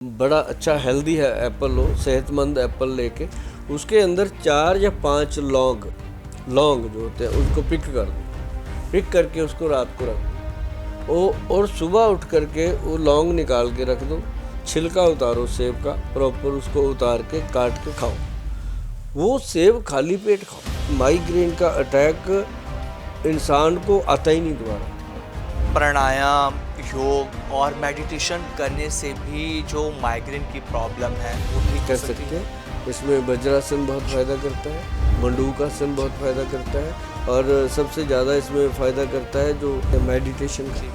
बड़ा अच्छा हेल्दी है एप्पल हो, सेहतमंद एप्पल लेके उसके अंदर 4 या 5 लौंग लौंग जो होते हैं उसको पिक कर दो। पिक करके उसको रात को रख दो और सुबह उठ करके वो लौंग निकाल के रख दो। छिलका उतारो सेब का, प्रॉपर उसको उतार के काट के खाओ। वो सेब खाली पेट खाओ। माइग्रेन का अटैक इंसान को आता ही नहीं दोबारा। प्राणायाम, योग और मेडिटेशन करने से भी जो माइग्रेन की प्रॉब्लम है वो ठीक कर हो सकती सकते है। हैं। इसमें वज्रासन बहुत फ़ायदा करता है, मंडूकासन बहुत फ़ायदा करता है और सबसे ज़्यादा इसमें फ़ायदा करता है जो मेडिटेशन का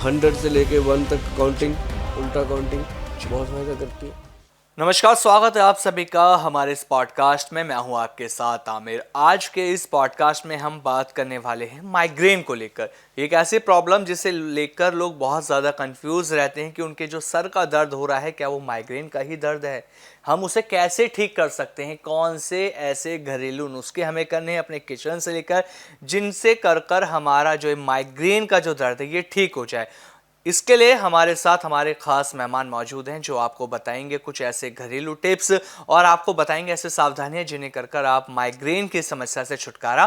100 से लेके 1 तक काउंटिंग, उल्टा काउंटिंग बहुत फ़ायदा करती है। नमस्कार, स्वागत है आप सभी का हमारे इस पॉडकास्ट में। मैं हूं आपके साथ आमिर। आज के इस पॉडकास्ट में हम बात करने वाले हैं माइग्रेन को लेकर। एक ऐसी प्रॉब्लम जिसे लेकर लोग बहुत ज़्यादा कंफ्यूज रहते हैं कि उनके जो सर का दर्द हो रहा है क्या वो माइग्रेन का ही दर्द है, हम उसे कैसे ठीक कर सकते हैं, कौन से ऐसे घरेलू नुस्खे हमें करने हैं अपने किचन से लेकर जिनसे कर हमारा जो माइग्रेन का जो दर्द है ये ठीक हो जाए। इसके लिए हमारे साथ हमारे खास मेहमान मौजूद हैं जो आपको बताएंगे कुछ ऐसे घरेलू टिप्स और आपको बताएंगे ऐसे सावधानियां जिन्हें कर आप माइग्रेन की समस्या से छुटकारा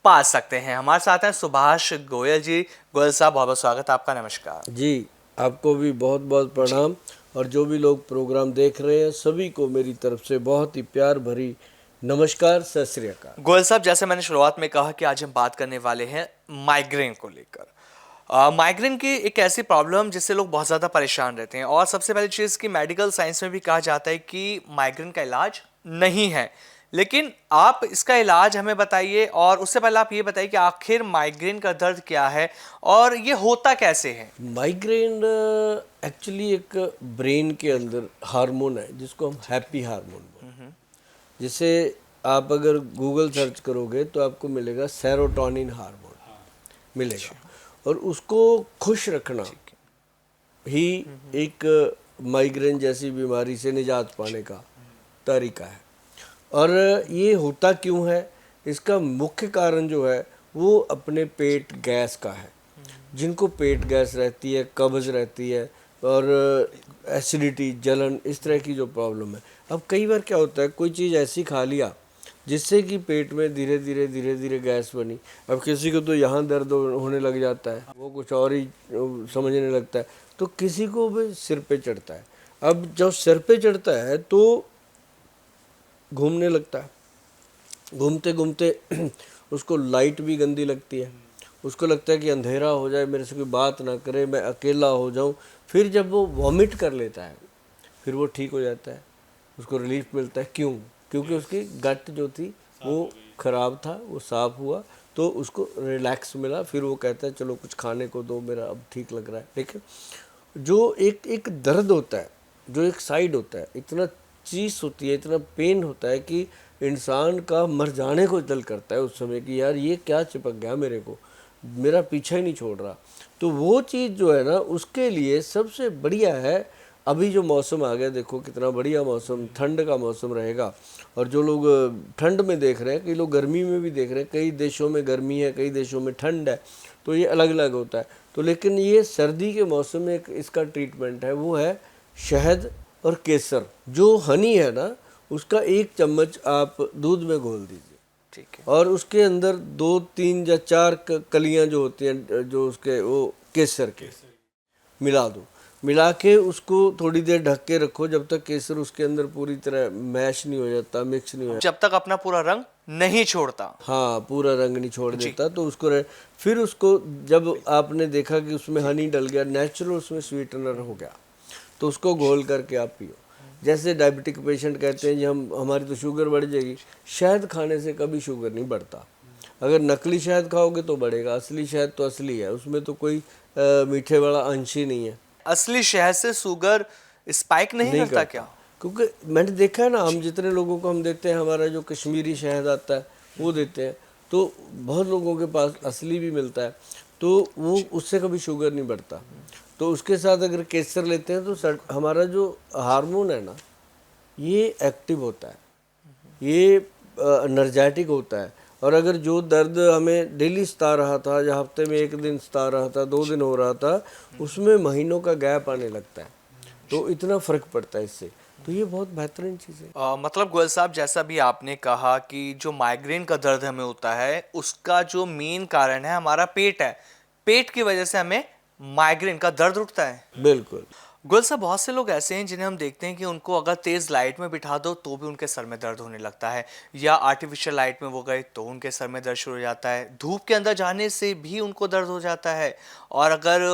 पा सकते हैं। हमारे साथ हैं सुभाष गोयल जी। गोयल साहब, बहुत बहुत स्वागत है आपका। नमस्कार जी, आपको भी बहुत बहुत प्रणाम और जो भी लोग प्रोग्राम देख रहे हैं सभी को मेरी तरफ से बहुत ही प्यार भरी नमस्कार, सत श्री अकाल। गोयल साहब, जैसे मैंने शुरुआत में कहा कि आज हम बात करने वाले हैं माइग्रेन को लेकर। माइग्रेन की एक ऐसी प्रॉब्लम जिससे लोग बहुत ज़्यादा परेशान रहते हैं और सबसे पहली चीज़ कि मेडिकल साइंस में भी कहा जाता है कि माइग्रेन का इलाज नहीं है। लेकिन आप इसका इलाज हमें बताइए और उससे पहले आप ये बताइए कि आखिर माइग्रेन का दर्द क्या है और ये होता कैसे है। माइग्रेन एक्चुअली एक ब्रेन के अंदर हार्मोन है जिसको हम हैप्पी हार्मोन बोलते हैं। जिसे आप अगर गूगल सर्च करोगे तो आपको मिलेगा सेरोटोनिन हार्मोन मिलेगा और उसको खुश रखना ही एक माइग्रेन जैसी बीमारी से निजात पाने का तरीका है। और ये होता क्यों है, इसका मुख्य कारण जो है वो अपने पेट गैस का है। जिनको पेट गैस रहती है, कब्ज़ रहती है और एसिडिटी, जलन, इस तरह की जो प्रॉब्लम है। अब कई बार क्या होता है, कोई चीज़ ऐसी खा लिया जिससे कि पेट में धीरे धीरे गैस बनी। अब किसी को तो यहाँ दर्द होने लग जाता है, वो कुछ और ही समझने लगता है, तो किसी को भी सिर पे चढ़ता है। अब जब सिर पे चढ़ता है तो घूमने लगता है, घूमते घूमते उसको लाइट भी गंदी लगती है, उसको लगता है कि अंधेरा हो जाए, मेरे से कोई बात ना करे, मैं अकेला हो जाऊं। फिर जब वो वॉमिट कर लेता है फिर वो ठीक हो जाता है, उसको रिलीफ मिलता है। क्यों? क्योंकि उसकी गट जो थी वो खराब था, वो साफ़ हुआ तो उसको रिलैक्स मिला। फिर वो कहता है चलो कुछ खाने को दो, मेरा अब ठीक लग रहा है। देखिए, जो एक एक दर्द होता है, जो एक साइड होता है, इतना चीज़ होती है, इतना पेन होता है कि इंसान का मर जाने को दिल करता है उस समय कि यार ये क्या चिपक गया मेरे को, मेरा पीछा ही नहीं छोड़ रहा। तो वो चीज़ जो है ना, उसके लिए सबसे बढ़िया है अभी जो मौसम आ गया, देखो कितना बढ़िया मौसम, ठंड का मौसम रहेगा। और जो लोग ठंड में देख रहे हैं, कई लोग गर्मी में भी देख रहे हैं, कई देशों में गर्मी है, कई देशों में ठंड है, तो ये अलग अलग होता है। तो लेकिन ये सर्दी के मौसम में एक इसका ट्रीटमेंट है, वो है शहद और केसर। जो हनी है ना, उसका 1 चम्मच आप दूध में घोल दीजिए, ठीक है। और उसके अंदर 2, 3 या 4 कलियां जो होती हैं, जो उसके वो केसर के मिला दो। मिला के उसको थोड़ी देर ढक के रखो जब तक केसर उसके अंदर पूरी तरह मैश नहीं हो जाता, मिक्स नहीं हो जाता, जब तक अपना पूरा रंग नहीं छोड़ता। हाँ पूरा रंग नहीं छोड़ देता, तो उसको फिर उसको जब आपने देखा कि उसमें हनी डल गया, नेचुरल उसमें स्वीटनर हो गया, तो उसको घोल करके आप पियो। जैसे डायबिटिक पेशेंट कहते हैं जी हमारी तो शुगर बढ़ जाएगी, शहद खाने से कभी शुगर नहीं बढ़ता। अगर नकली शहद खाओगे तो बढ़ेगा, असली शहद तो असली है, उसमें तो कोई मीठे वाला अंश ही नहीं है। असली शहद से शुगर स्पाइक नहीं करता क्या? क्योंकि मैंने देखा है ना, हम जितने लोगों को हम देते हैं, हमारा जो कश्मीरी शहद आता है वो देते हैं, तो बहुत लोगों के पास असली भी मिलता है, तो वो उससे कभी शुगर नहीं बढ़ता। तो उसके साथ अगर केसर लेते हैं तो हमारा जो हार्मोन है ना, ये एक्टिव होता है, ये एनर्जेटिक होता है। और अगर जो दर्द हमें डेली सता रहा था, या हफ्ते में 1 दिन सता रहा था, 2 दिन हो रहा था, उसमें महीनों का गैप आने लगता है। तो इतना फ़र्क पड़ता है इससे। तो ये बहुत बेहतरीन चीज़ है। मतलब गोयल साहब, जैसा भी आपने कहा कि जो माइग्रेन का दर्द हमें होता है उसका जो मेन कारण है हमारा पेट है, पेट की वजह से हमें माइग्रेन का दर्द उठता है। बिल्कुल। गोयल साहब, बहुत से लोग ऐसे हैं जिन्हें हम देखते हैं कि उनको अगर तेज लाइट में बिठा दो तो भी उनके सर में दर्द होने लगता है, या आर्टिफिशियल लाइट में वो गए तो उनके सर में दर्द शुरू हो जाता है, धूप के अंदर जाने से भी उनको दर्द हो जाता है, और अगर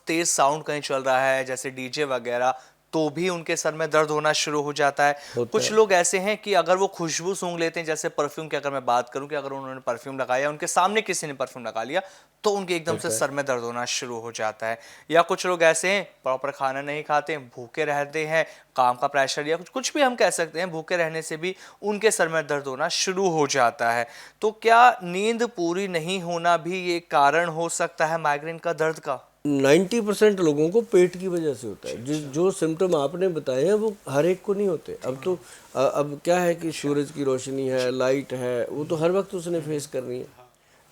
तेज साउंड कहीं चल रहा है जैसे डीजे वगैरह तो भी उनके सर में दर्द होना शुरू हो जाता है। होता कुछ है। लोग ऐसे हैं कि अगर वो खुशबू सूंघ लेते हैं, जैसे परफ्यूम की अगर मैं बात करूं कि अगर उन्होंने परफ्यूम लगाया, उनके सामने किसी ने परफ्यूम लगा लिया तो उनके एकदम से होता है। सर में दर्द होना शुरू हो जाता है। या कुछ लोग ऐसे हैं प्रॉपर खाना नहीं खाते, भूखे रहते हैं, काम का प्रेशर या कुछ भी हम कह सकते हैं, भूखे रहने से भी उनके सर में दर्द होना शुरू हो जाता है। तो क्या नींद पूरी नहीं होना भी ये कारण हो सकता है माइग्रेन का दर्द का? 90% लोगों को पेट की वजह से होता है। जो सिम्टम आपने बताए हैं वो हर एक को नहीं होते। अब तो अब क्या है कि सूरज की रोशनी है, लाइट है, वो तो हर वक्त उसने फेस करनी है।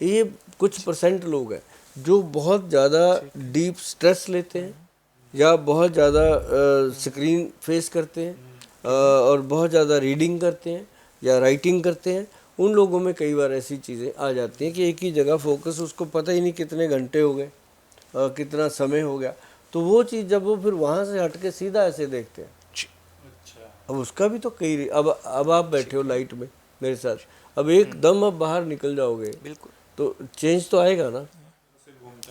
ये कुछ परसेंट लोग हैं जो बहुत ज़्यादा डीप स्ट्रेस लेते हैं, या बहुत ज़्यादा स्क्रीन फेस करते हैं, और बहुत ज़्यादा रीडिंग करते हैं या राइटिंग करते हैं। उन लोगों में कई बार ऐसी चीज़ें आ जाती हैं कि एक ही जगह फोकस, उसको पता ही नहीं कितने घंटे हो गए, कितना समय हो गया। तो वो चीज़ जब वो फिर वहाँ से हट के सीधा ऐसे देखते हैं, अब उसका भी तो कई, अब आप बैठे हो लाइट में मेरे साथ, अब एकदम अब बाहर निकल जाओगे बिल्कुल। तो चेंज तो आएगा ना,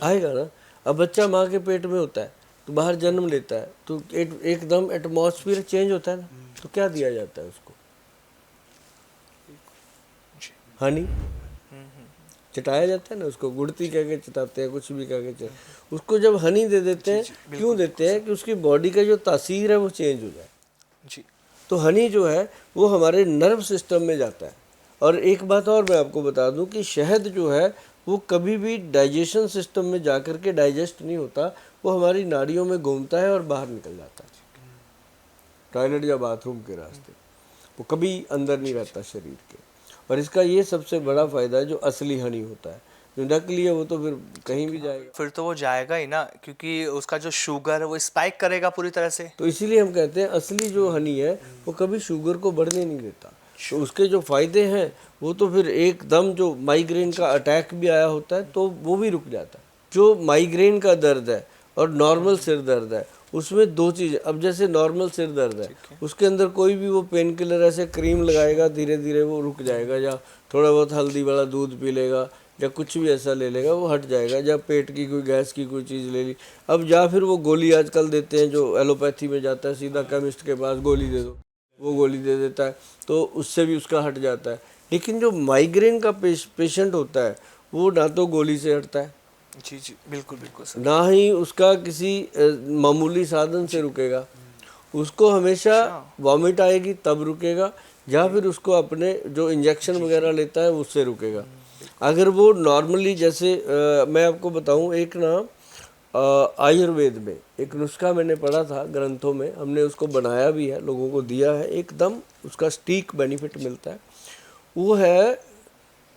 आएगा ना। अब बच्चा माँ के पेट में होता है तो बाहर जन्म लेता है तो एकदम एटमॉस्फेयर चेंज होता है ना। तो क्या दिया जाता है उसको? हनी चटाया जाता है ना उसको, गुड़ती कह के चटाते हैं, कुछ भी कह के उसको जब हनी दे देते हैं, क्यों देते हैं? कि उसकी बॉडी का जो तासीर है वो चेंज हो जाए। जी। तो हनी जो है वो हमारे नर्व सिस्टम में जाता है। और एक बात और मैं आपको बता दूं कि शहद जो है वो कभी भी डाइजेशन सिस्टम में जा कर के डाइजेस्ट नहीं होता, वो हमारी नाड़ियों में घूमता है और बाहर निकल जाता है, टॉयलेट या बाथरूम के रास्ते। वो कभी अंदर नहीं रहता शरीर के। और इसका ये सबसे बड़ा फ़ायदा है जो असली हनी होता है। जो नकली है वो तो फिर कहीं भी जाएगा। फिर तो वो जाएगा ही ना, क्योंकि उसका जो शुगर है वो स्पाइक करेगा पूरी तरह से। तो इसीलिए हम कहते हैं असली जो हनी है वो कभी शुगर को बढ़ने नहीं देता। तो उसके जो फ़ायदे हैं वो तो फिर एकदम, जो माइग्रेन का अटैक भी आया होता है तो वो भी रुक जाता है। जो माइग्रेन का दर्द है और नॉर्मल सिर दर्द है उसमें दो चीज़। अब जैसे नॉर्मल सिर दर्द है उसके अंदर कोई भी वो पेन किलर ऐसे क्रीम लगाएगा, धीरे धीरे वो रुक जाएगा, या थोड़ा बहुत हल्दी वाला दूध पी लेगा या कुछ भी ऐसा ले लेगा वो हट जाएगा। या पेट की कोई गैस की कोई चीज़ ले ली, अब या फिर वो गोली आजकल देते हैं जो एलोपैथी में जाता है, सीधा केमिस्ट के पास गोली दे दो, वो गोली दे देता है, तो उससे भी उसका हट जाता है। लेकिन जो माइग्रेन का पेशेंट होता है वो ना तो गोली से हटता है, जी जी, बिल्कुल बिल्कुल सर। ना ही उसका किसी मामूली साधन से रुकेगा। उसको हमेशा वॉमिट आएगी तब रुकेगा, या फिर उसको अपने जो इंजेक्शन वगैरह लेता है उससे रुकेगा। अगर वो नॉर्मली जैसे मैं आपको बताऊं, एक ना आयुर्वेद में एक नुस्खा मैंने पढ़ा था ग्रंथों में, हमने उसको बनाया भी है, लोगों को दिया है, एकदम उसका स्टीक बेनिफिट मिलता है। वो है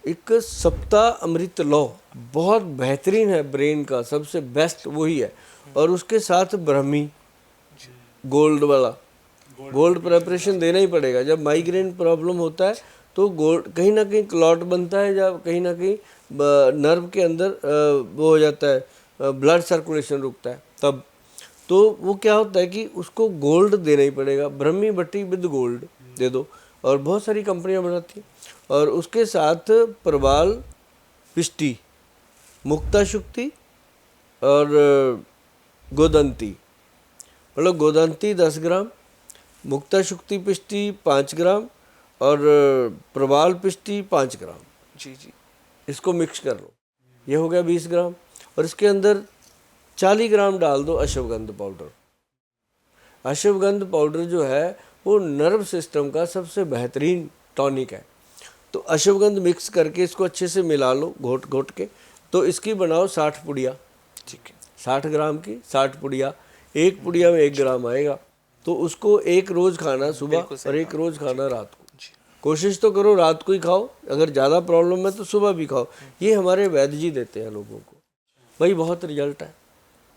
एक सप्ताह अमृत लौ, बहुत बेहतरीन है, ब्रेन का सबसे बेस्ट वही है। और उसके साथ ब्रह्मी गोल्ड वाला, गोल्ड प्रेपरेशन देना ही पड़ेगा। जब माइग्रेन प्रॉब्लम होता है तो गोल्ड कहीं ना कहीं क्लॉट बनता है, या कहीं ना कहीं नर्व के अंदर वो हो जाता है, ब्लड सर्कुलेशन रुकता है तब। तो वो क्या होता है कि उसको गोल्ड देना ही पड़ेगा, ब्रह्मी बट्टी विद गोल्ड दे दो, और बहुत सारी कंपनियां बनाती हैं। और उसके साथ प्रवाल पिष्टी, मुक्ता शुक्ति और गोदंती, मतलब गोदंती 10 ग्राम, मुक्ता शुक्ति पिष्टी 5 ग्राम और प्रवाल पिष्टी 5 ग्राम, जी जी, इसको मिक्स कर लो, ये हो गया 20 ग्राम। और इसके अंदर 40 ग्राम डाल दो अश्वगंध पाउडर। अश्वगंध पाउडर जो है वो नर्व सिस्टम का सबसे बेहतरीन टॉनिक है। तो अश्वगंध मिक्स करके इसको अच्छे से मिला लो घोट घोट के। तो इसकी बनाओ 60 पुड़िया, ठीक है, 60 ग्राम की 60 पुड़िया, एक पुड़िया में 1 ग्राम आएगा। तो उसको एक रोज़ खाना सुबह और एक रोज़ खाना रात को। कोशिश तो करो रात को ही खाओ, अगर ज़्यादा प्रॉब्लम है तो सुबह भी खाओ। ये हमारे वैद्य जी देते हैं लोगों को, भाई बहुत रिजल्ट है,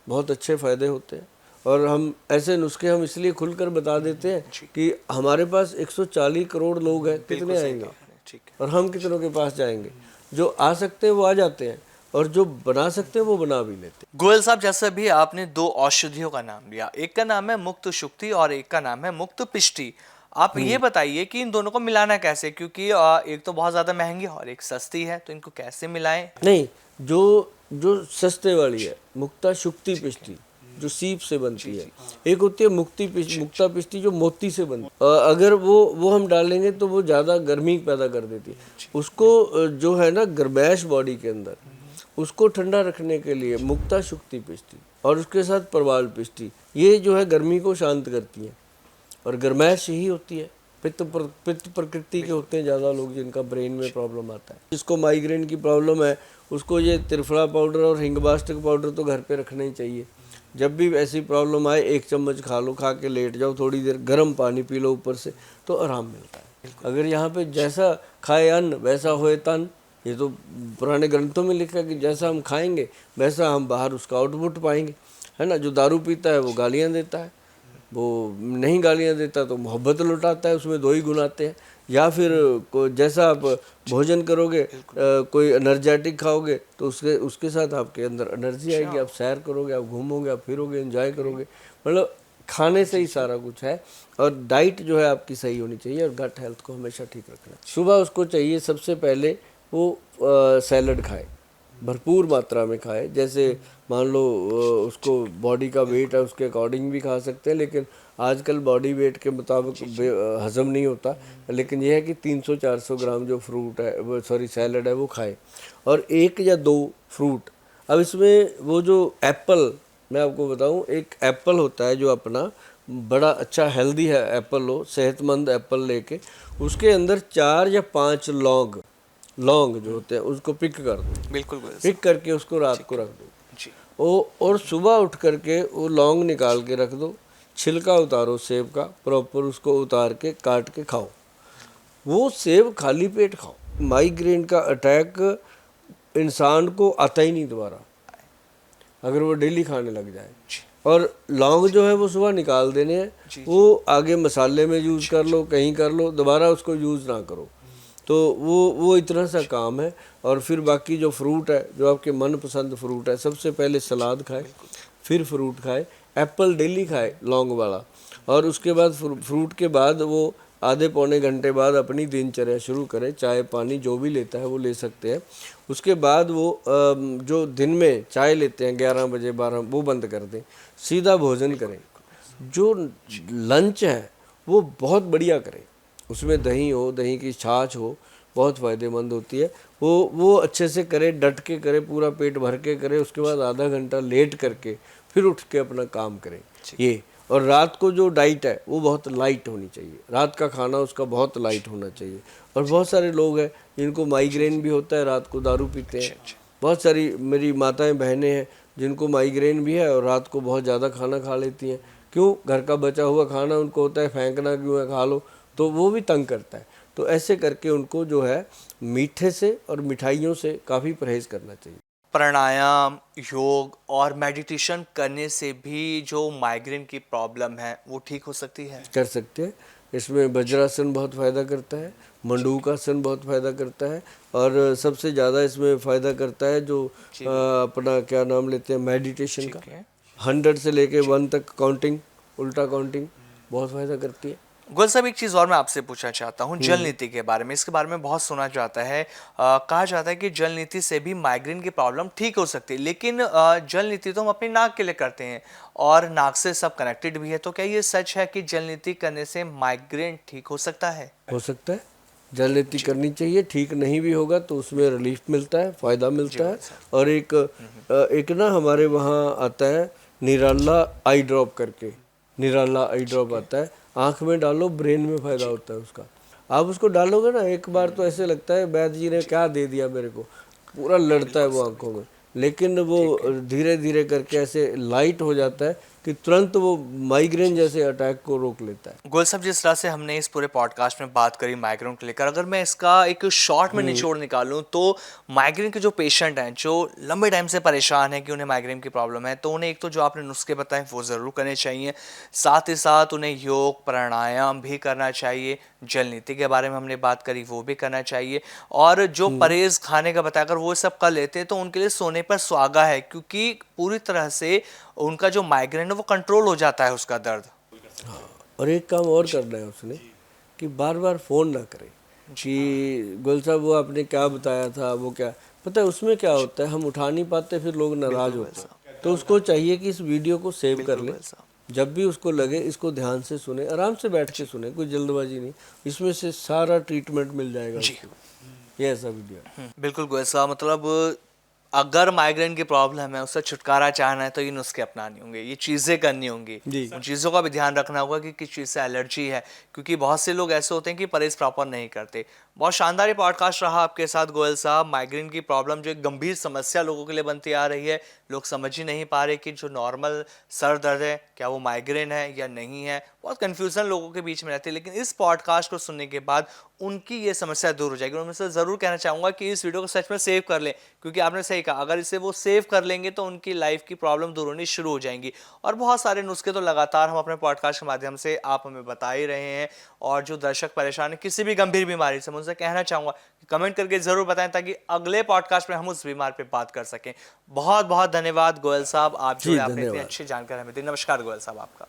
बहुत अच्छे फ़ायदे होते हैं। और हम ऐसे नुस्खे हम इसलिए खुलकर बता देते हैं कि हमारे पास 140 करोड़ लोग हैं, कितने आएंगे ठीक है। और हम कितनों के पास जाएंगे। जो आ सकते हैं वो आ जाते हैं और जो बना सकते हैं वो बना भी लेते हैं। गोयल साहब, जैसे भी आपने दो औषधियों का नाम लिया, एक का नाम है मुक्त शुक्ति और एक का नाम है मुक्त पिष्टी। आप ये बताइए कि इन दोनों को मिलाना कैसे, क्योंकि एक तो बहुत ज्यादा महंगी और एक सस्ती है, तो इनको कैसे मिलाएं? नहीं, जो जो सस्ते वाली है मुक्ता शुक्ति पिष्टी, जो सीप से बनती है, एक होती है मुक्ता पिष्टी जो मोती से बनती है। अगर वो हम डालेंगे तो वो ज़्यादा गर्मी पैदा कर देती है। उसको जो है ना गर्मैश बॉडी के अंदर, उसको ठंडा रखने के लिए मुक्ता शुक्ति पिष्टी और उसके साथ प्रवाल पिष्टी, ये जो है गर्मी को शांत करती है और गर्मैश यही होती है। पित्त प्रकृति के होते हैं ज़्यादा लोग जिनका ब्रेन में प्रॉब्लम आता है। जिसको माइग्रेन की प्रॉब्लम है उसको ये त्रिफला पाउडर और हिंगबास्टिक पाउडर तो घर पे रखना ही चाहिए। जब भी ऐसी प्रॉब्लम आए 1 चम्मच खा लो, खा के लेट जाओ, थोड़ी देर गर्म पानी पी लो ऊपर से, तो आराम मिलता है। अगर यहाँ पे जैसा खाए अन्न वैसा होए तन, ये तो पुराने ग्रंथों में लिखा है कि जैसा हम खाएंगे वैसा हम बाहर उसका आउटपुट पाएंगे, है ना। जो दारू पीता है वो गालियाँ देता है, वो नहीं गालियाँ देता तो मोहब्बत लुटाता है, उसमें 2 ही गुण आते हैं। या फिर जैसा आप भोजन करोगे, कोई एनर्जेटिक खाओगे तो उसके साथ आपके अंदर एनर्जी आएगी, आप सैर करोगे, आप घूमोगे, आप फिरोगे, एंजॉय करोगे। मतलब खाने से ही सारा कुछ है। और डाइट जो है आपकी सही होनी चाहिए और गट हेल्थ को हमेशा ठीक रखना। सुबह उसको चाहिए सबसे पहले वो सैलड खाए, भरपूर मात्रा में खाए। जैसे मान लो उसको बॉडी का वेट है उसके अकॉर्डिंग भी खा सकते हैं, लेकिन आजकल बॉडी वेट के मुताबिक हजम नहीं होता। लेकिन यह है कि 300-400 ग्राम जो फ्रूट है, सॉरी सैलड है, वो खाए और 1 या 2 फ्रूट। अब इसमें वो जो एप्पल, मैं आपको बताऊं, एक एप्पल होता है जो अपना बड़ा अच्छा हेल्दी है एप्पल लो, सेहतमंद एप्पल लेके उसके अंदर 4 या 5 लौंग जो होते हैं उसको पिक कर दो। बिल्कुल पिक करके उसको रात को रख दो जी। और सुबह उठ करके वो लौंग निकाल के रख दो, छिलका उतारो सेब का, प्रॉपर उसको उतार के काट के खाओ। वो सेब खाली पेट खाओ। माइग्रेन का अटैक इंसान को आता ही नहीं दोबारा अगर वो डेली खाने लग जाए। और लौंग जो है वो सुबह निकाल देने हैं, वो आगे मसाले में यूज़ कर लो, कहीं कर लो, दोबारा उसको यूज़ ना करो। तो वो इतना सा काम है। और फिर बाकी जो फ्रूट है, जो आपके मनपसंद फ्रूट है, सबसे पहले सलाद खाए, फिर फ्रूट खाए। एप्पल डेली खाए लौंग वाला, और उसके बाद फ्रूट के बाद वो आधे पौने घंटे बाद अपनी दिनचर्या शुरू करें। चाय पानी जो भी लेता है वो ले सकते हैं। उसके बाद वो जो दिन में चाय लेते हैं 11 बजे 12, वो बंद कर दें, सीधा भोजन करें। जो लंच है वो बहुत बढ़िया करें, उसमें दही हो, दही की छाछ हो, बहुत फ़ायदेमंद होती है। वो अच्छे से करे, डट के करे, पूरा पेट भर के करे। उसके बाद आधा घंटा लेट करके फिर उठ के अपना काम करें ये। और रात को जो डाइट है वो बहुत लाइट होनी चाहिए, रात का खाना उसका बहुत लाइट होना चाहिए। और बहुत सारे लोग हैं जिनको माइग्रेन भी होता है, रात को दारू पीते हैं। बहुत सारी मेरी माताएं बहनें हैं जिनको माइग्रेन भी है और रात को बहुत ज़्यादा खाना खा लेती हैं। क्यों? घर का बचा हुआ खाना उनको होता है फेंकना क्यों है, खा लो, तो वो भी तंग करता है। तो ऐसे करके उनको जो है मीठे से और मिठाइयों से काफ़ी परहेज़ करना चाहिए। प्राणायाम, योग और मेडिटेशन करने से भी जो माइग्रेन की प्रॉब्लम है वो ठीक हो सकती है? कर सकते हैं। इसमें वज्रासन बहुत फ़ायदा करता है, मंडूकासन बहुत फ़ायदा करता है, और सबसे ज़्यादा इसमें फ़ायदा करता है जो अपना क्या नाम लेते हैं मेडिटेशन का। 100 से लेके 1 तक काउंटिंग, उल्टा काउंटिंग बहुत फ़ायदा करती है। गोयल साहब, एक चीज़ और मैं आपसे पूछना चाहता हूँ जल नीति के बारे में। इसके बारे में बहुत सुना जाता है, कहा जाता है कि जल नीति से भी माइग्रेन की प्रॉब्लम ठीक हो सकती है। लेकिन जल नीति तो हम अपनी नाक के लिए करते हैं और नाक से सब कनेक्टेड भी है, तो क्या ये सच है कि जल नीति करने से माइग्रेन ठीक हो सकता है? हो सकता है, जल नीति करनी चाहिए। ठीक नहीं भी होगा तो उसमें रिलीफ मिलता है, फ़ायदा मिलता है। और एक ना हमारे वहाँ आता है निराला आई ड्रॉप करके, निराला आई ड्रॉप आता है, आँख में डालो, ब्रेन में फ़ायदा होता है उसका। आप उसको डालोगे ना एक बार तो ऐसे लगता है वैद्य जी ने क्या दे दिया मेरे को, पूरा लड़ता है वो आँखों में। लेकिन वो धीरे धीरे करके ऐसे लाइट हो जाता है कि तुरंत वो माइग्रेन जैसे अटैक को रोक लेता है। गोयल साहब, जिस तरह से हमने इस पूरे पॉडकास्ट में बात करी माइग्रेन को लेकर, अगर मैं इसका एक शॉर्ट में निचोड़ निकालूं तो माइग्रेन के जो पेशेंट हैं जो लंबे टाइम से परेशान हैं कि उन्हें माइग्रेन की प्रॉब्लम है, तो उन्हें एक तो जो आपने नुस्खे बताए वो ज़रूर करने चाहिए, साथ ही साथ उन्हें योग प्राणायाम भी करना चाहिए, जल नीति के बारे में हमने बात करी वो भी करना चाहिए, और जो परहेज खाने का बताया अगर वो सब कर लेते हैं तो उनके लिए सोने पर सुहागा है, क्योंकि पूरी तरह से उनका जो माइग्रेन है वो कंट्रोल हो जाता है उसका दर्द। और एक काम और करना है उसने कि बार बार फ़ोन ना करे कि गोयल साहब वो आपने क्या बताया था, वो क्या पता है उसमें क्या होता है, हम उठा नहीं पाते, फिर लोग नाराज़ होते हैं। तो उसको चाहिए कि इस वीडियो को सेव कर ले, जब भी उसको लगे इसको ध्यान से सुने, आराम से बैठ के सुने, कोई जल्दबाजी नहीं, इसमें से सारा ट्रीटमेंट मिल जाएगा उसको। ये ऐसा वीडियो है। बिल्कुल गोयल साहब, मतलब अगर माइग्रेन की प्रॉब्लम है उससे छुटकारा चाहना है तो ये नुस्खे अपनानी होंगे, ये चीज़ें करनी होंगी, जी। उन चीज़ों का भी ध्यान रखना होगा कि किस चीज़ से एलर्जी है, क्योंकि बहुत से लोग ऐसे होते हैं कि परहेज प्रॉपर नहीं करते। बहुत शानदार ये पॉडकास्ट रहा आपके साथ गोयल साहब। माइग्रेन की प्रॉब्लम जो एक गंभीर समस्या लोगों के लिए बनती आ रही है, लोग समझ ही नहीं पा रहे कि जो नॉर्मल सर दर्द है क्या वो माइग्रेन है या नहीं है, बहुत कन्फ्यूज़न लोगों के बीच में रहती है। लेकिन इस पॉडकास्ट को सुनने के बाद उनकी ये समस्या दूर हो जाएगी। और मैं से ज़रूर कहना चाहूँगा कि इस वीडियो को सच में सेव कर लें, क्योंकि आपने सही कहा, अगर इसे वो सेव कर लेंगे तो उनकी लाइफ की प्रॉब्लम दूर होनी शुरू हो जाएंगी। और बहुत सारे नुस्खे तो लगातार हम अपने पॉडकास्ट के माध्यम से आप हमें बता ही रहे हैं। और जो दर्शक परेशान है किसी भी गंभीर बीमारी से, मैं उनसे कहना चाहूँगा कि कमेंट करके ज़रूर बताएं ताकि अगले पॉडकास्ट में हम उस बीमार पे बात कर सकें। बहुत बहुत धन्यवाद गोयल साहब, आप जो जी, है आपने इतनी धन्यवाद। अच्छी जानकारी हमें दी। नमस्कार गोयल साहब आपका।